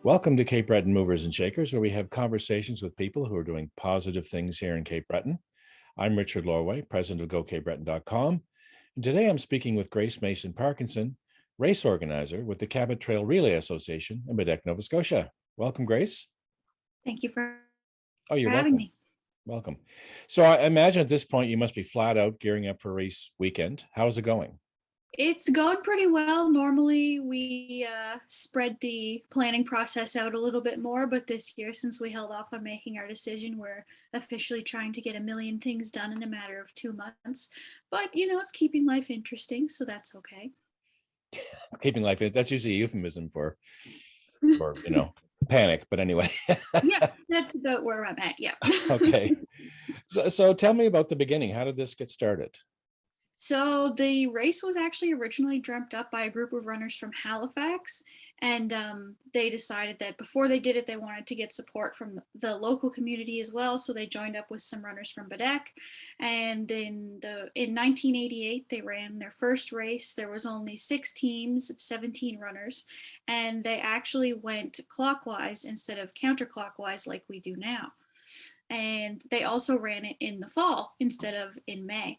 Welcome to Cape Breton Movers and Shakers, where we have conversations with people who are doing positive things here in Cape Breton. I'm Richard Lorway, president of goCapeBreton.com. And today I'm speaking with Grace Mason-Parkinson, race organizer with the Cabot Trail Relay Association in Baddeck, Nova Scotia. Welcome, Grace. Thank you for you're having welcome. me. Welcome. So I imagine at this point you must be flat out gearing up for race weekend. How's it going? It's going pretty well. Normally, we spread the planning process out a little bit more, but this year, since we held off on making our decision, we're officially trying to get a million things done in a matter of 2 months. But, it's keeping life interesting, so that's okay. Keeping life, that's usually a euphemism for panic, but anyway. Yeah, that's about where I'm at, yeah. Okay. So tell me about the beginning. How did this get started? So the race was actually originally dreamt up by a group of runners from Halifax, and they decided that before they did it, they wanted to get support from the local community as well. So they joined up with some runners from Baddeck, and in 1988 they ran their first race. There was only 6 teams of 17 runners, and they actually went clockwise instead of counterclockwise like we do now. And they also ran it in the fall instead of in May.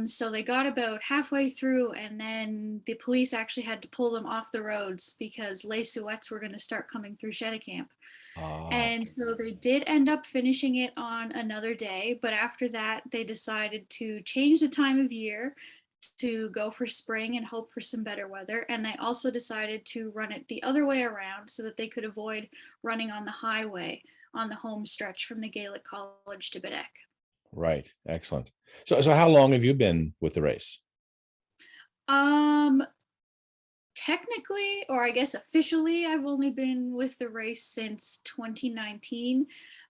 So they got about halfway through, and then the police actually had to pull them off the roads because Les Souettes were going to start coming through Cheticamp. And so they did end up finishing it on another day, but after that they decided to change the time of year to go for spring and hope for some better weather. And they also decided to run it the other way around so that they could avoid running on the highway on the home stretch from the Gaelic College to Baddeck. Right. Excellent. So how long have you been with the race? Technically, or I guess officially, I've only been with the race since 2019,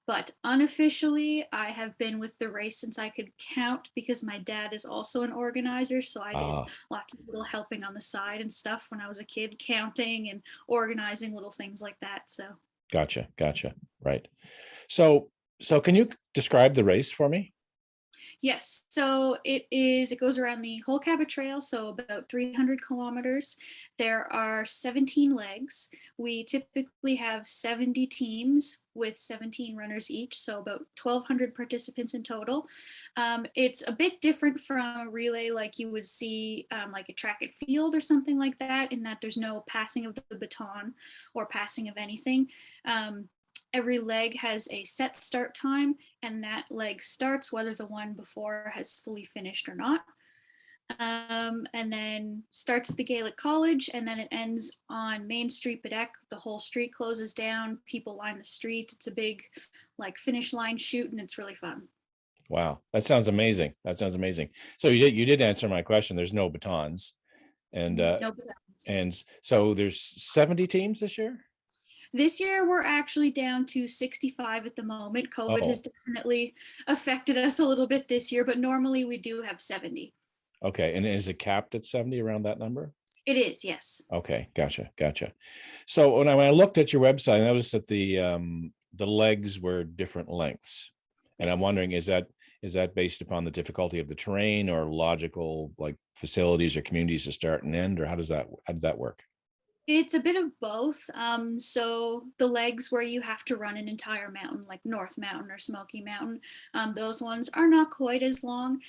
but unofficially, I have been with the race since I could count because my dad is also an organizer. So I did lots of little helping on the side and stuff when I was a kid, counting and organizing little things like that. So Gotcha. Right. So can you describe the race for me? yes, so it goes around the whole Cabot Trail, so about 300 kilometers. There are 17 legs. We typically have 70 teams with 17 runners each, so about 1,200 participants in total. It's a bit different from a relay like you would see like a track and field or something like that, in that there's no passing of the baton or passing of anything. Every leg has a set start time, and that leg starts whether the one before has fully finished or not. And then starts at the Gaelic College, and then it ends on Main Street, Baddeck. The whole street closes down. People line the street. It's a big, finish line shoot, and it's really fun. Wow, that sounds amazing. So you did answer my question. There's no batons, and no batons. And so there's 70 teams this year. This year, we're actually down to 65 at the moment. COVID has definitely affected us a little bit this year, but normally we do have 70. Okay. And is it capped at 70, around that number? It is, yes. Okay. Gotcha. So when I looked at your website, I noticed that the legs were different lengths. And yes. I'm wondering, is that based upon the difficulty of the terrain or logical facilities or communities to start and end, or how does that work? It's a bit of both. So the legs where you have to run an entire mountain, like North Mountain or Smoky Mountain, those ones are not quite as long.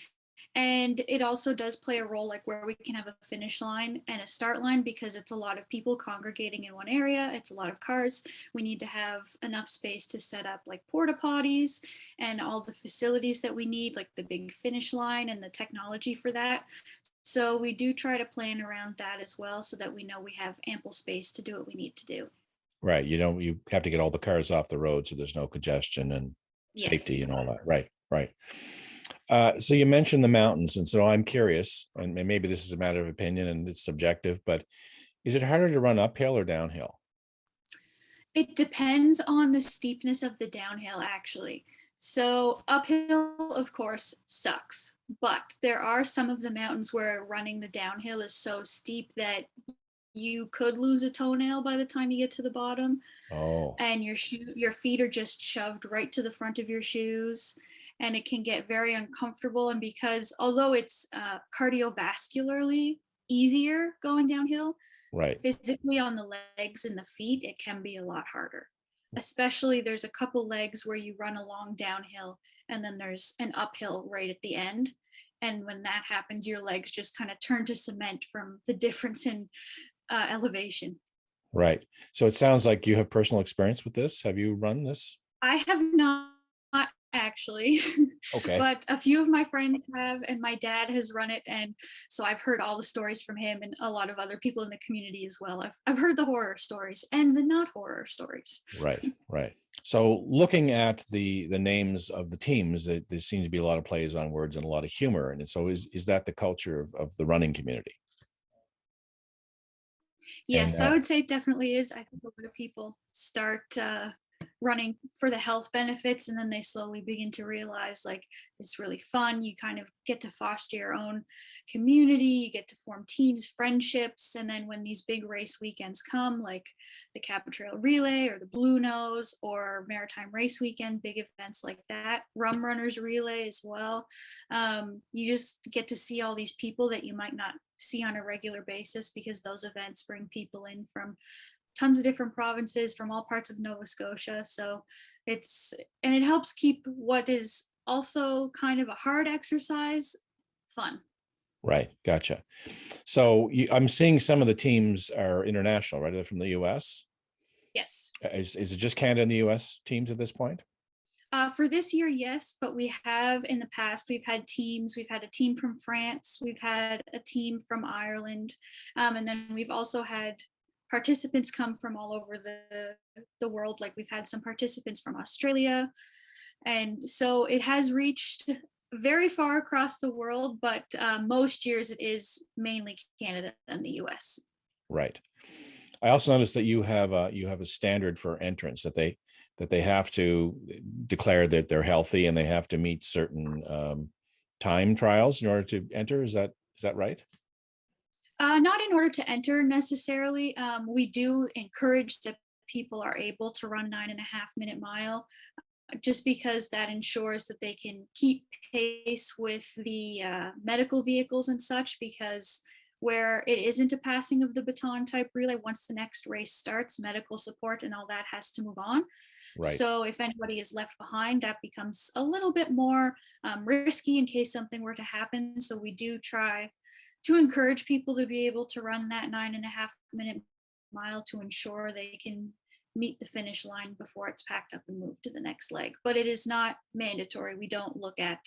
And it also does play a role, like where we can have a finish line and a start line, because it's a lot of people congregating in one area. It's a lot of cars. We need to have enough space to set up porta potties and all the facilities that we need, like the big finish line and the technology for that. So we do try to plan around that as well, so that we know we have ample space to do what we need to do. Right. You have to get all the cars off the road so there's no congestion and safety and all that. Right. So you mentioned the mountains, and so I'm curious, and maybe this is a matter of opinion and it's subjective, but is it harder to run uphill or downhill? It depends on the steepness of the downhill, actually. So uphill, of course, sucks, but there are some of the mountains where running the downhill is so steep that you could lose a toenail by the time you get to the bottom. Oh. And your feet are just shoved right to the front of your shoes, and it can get very uncomfortable. And because although it's cardiovascularly easier going downhill, Right. Physically on the legs and the feet, it can be a lot harder. Especially there's a couple legs where you run along downhill and then there's an uphill right at the end. And when that happens, your legs just kind of turn to cement from the difference in elevation. Right. So it sounds like you have personal experience with this. Have you run this? I have not actually, Okay. but a few of my friends have, and my dad has run it. And so I've heard all the stories from him and a lot of other people in the community as well. I've heard the horror stories and the not horror stories. Right. Right. So looking at the names of the teams, there seems to be a lot of plays on words and a lot of humor. And so is that the culture of the running community? And Yes, I would say it definitely is. I think a lot of people start running for the health benefits, and then they slowly begin to realize like it's really fun. You kind of get to foster your own community, you get to form teams, friendships, and then when these big race weekends come, like the Cabot Trail Relay or the Blue Nose or Maritime Race Weekend, big events like that, Rum Runners Relay as well. You just get to see all these people that you might not see on a regular basis because those events bring people in from tons of different provinces from all parts of Nova Scotia. So and it helps keep what is also kind of a hard exercise fun. right. Gotcha. So I'm seeing some of the teams are international, right? They're from the US. Yes. Is it just Canada and the US teams at this point? For this year, yes, but we have in the past, we've had teams. We've had a team from France, we've had a team from Ireland, and then we've also had participants come from all over the world. Like we've had some participants from Australia, and so it has reached very far across the world. But most years, it is mainly Canada and the U.S. Right. I also noticed that you have a standard for entrance that they have to declare that they're healthy and they have to meet certain time trials in order to enter. Is that right? Not in order to enter necessarily. We do encourage that people are able to run 9.5 minute mile just because that ensures that they can keep pace with the medical vehicles and such. Because where it isn't a passing of the baton type relay, once the next race starts, medical support and all that has to move on. Right. So if anybody is left behind, that becomes a little bit more risky in case something were to happen. So we do try to encourage people to be able to run that 9.5 minute mile to ensure they can meet the finish line before it's packed up and moved to the next leg. But it is not mandatory. We don't look at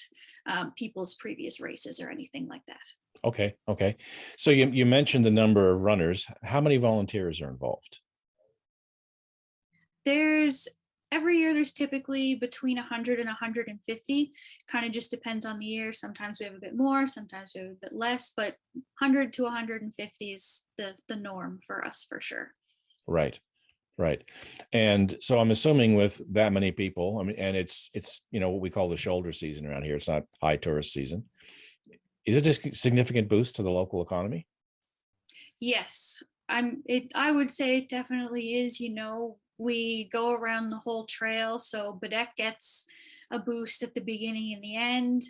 people's previous races or anything like that. Okay. Okay. So you mentioned the number of runners. How many volunteers are involved? There's every year there's typically between 100 and 150. Kind of just depends on the year. Sometimes we have a bit more, sometimes we have a bit less, but 100 to 150 is the norm for us for sure. Right. Right. And so I'm assuming with that many people, I mean, and it's what we call the shoulder season around here. It's not high tourist season. Is it a significant boost to the local economy? Yes, I would say it definitely is. We go around the whole trail, so Baddeck gets a boost at the beginning and the end.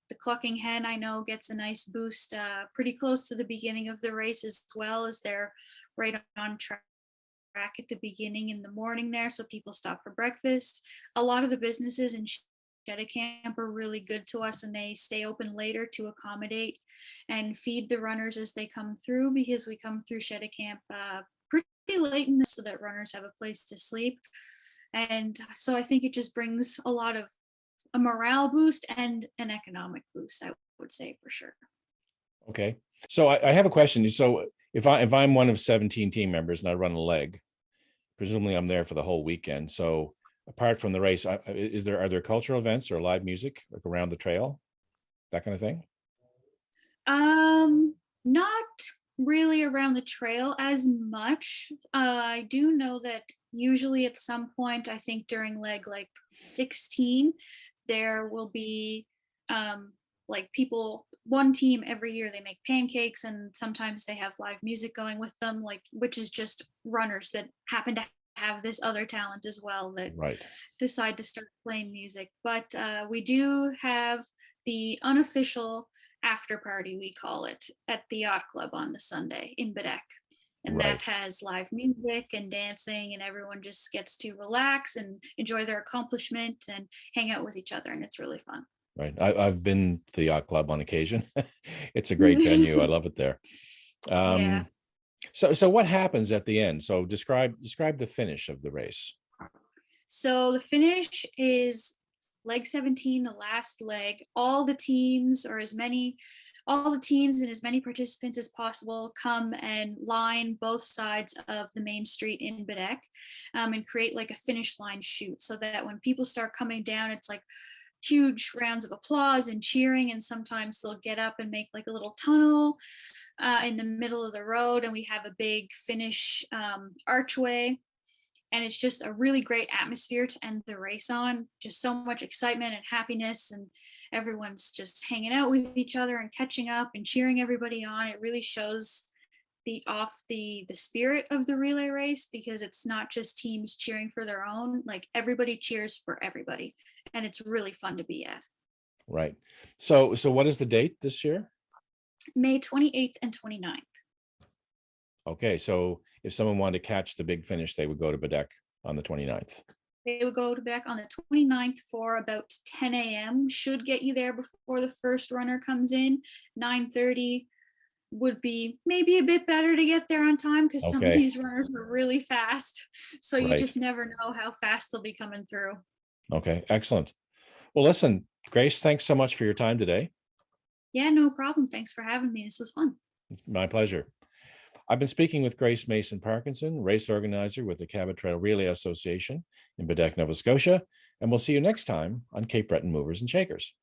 The clucking hen I know gets a nice boost pretty close to the beginning of the race as well, as they're right on track at the beginning in the morning there, so people stop for breakfast. A lot of the businesses in Camp are really good to us, and they stay open later to accommodate and feed the runners as they come through, because we come through Camp pretty late in this so that runners have a place to sleep. And so I think it just brings a lot of a morale boost and an economic boost, I would say for sure. Okay. So I have a question. So if I'm one of 17 team members and I run a leg, presumably I'm there for the whole weekend. So apart from the race, are there cultural events or live music like around the trail, that kind of thing? Not really around the trail as much. I do know that usually at some point, I think during leg like 16, there will be like people, one team every year they make pancakes, and sometimes they have live music going with them, like which is just runners that happen to have this other talent as well that Right. decide to start playing music. But we do have the unofficial after party, we call it, at the yacht club on the Sunday in Baddeck. And that Right. has live music and dancing, and everyone just gets to relax and enjoy their accomplishment and hang out with each other. And it's really fun. Right. I've been to the yacht club on occasion. It's a great venue. I love it there. Yeah. Um, so what happens at the end? So describe the finish of the race. So the finish is leg 17, the last leg. All the teams and as many participants as possible come and line both sides of the main street in Baddeck, and create like a finish line chute so that when people start coming down, it's like huge rounds of applause and cheering. And sometimes they'll get up and make like a little tunnel in the middle of the road, and we have a big finish archway, and it's just a really great atmosphere to end the race on. Just so much excitement and happiness, and everyone's just hanging out with each other and catching up and cheering everybody on. It really shows the spirit of the relay race, because it's not just teams cheering for their own, like everybody cheers for everybody, and it's really fun to be at. Right. So what is the date this year? May 28th and 29th. Okay. So if someone wanted to catch the big finish, they would go to Baddeck on the 29th. They would go to back on the 29th for about 10 a.m. Should get you there before the first runner comes in. 9:30 would be maybe a bit better to get there on time, because some of Okay. these runners are really fast. So you Right. just never know how fast they'll be coming through. Okay. Excellent. Well, listen, Grace, thanks so much for your time today. Yeah, no problem. Thanks for having me. This was fun. My pleasure. I've been speaking with Grace Mason-Parkinson, race organizer with the Cabot Trail Relay Association in Baddeck, Nova Scotia, and we'll see you next time on Cape Breton Movers and Shakers.